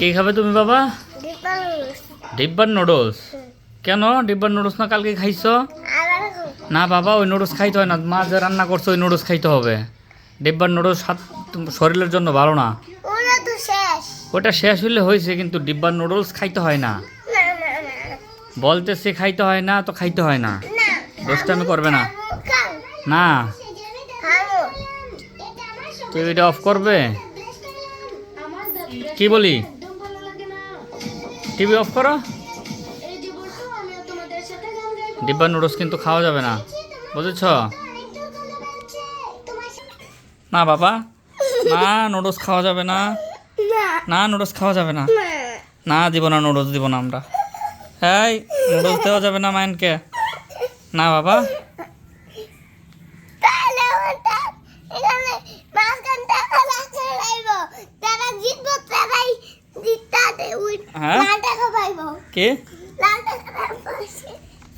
কি খাবে তুমি বাবা? ডিব্বার নুডলস। কেন ডিব্বার নুডলস না কালকে খাইছো? না বাবা, ওই নুডলস খাইতে হয় না। মা যে রান্না করছে ওই নুডলস খাইতে হবে। ডিব্বার নুডলস শরীরের জন্য ভালো না। ওটা শেষ হইলে হয়েছে, কিন্তু ডিব্বার নুডলস খাইতে হয় না। বলতেছে খাইতে হয় না তো খাইতে হয় না। দোষটা আমি করবে না। না তুই এটা অফ করবে? কি বলি? টিভি অফ করো। ডিব্বার নুডলস কিন্তু খাওয়া যাবে না, বুঝেছ? না বাবা, না নুডলস খাওয়া যাবে না। না নুডলস খাওয়া যাবে না। না দিব না, নুডলস দিব না আমরা। এই নুডলস দেওয়া যাবে না মাইনকে। না বাবা। হ্যাঁ কি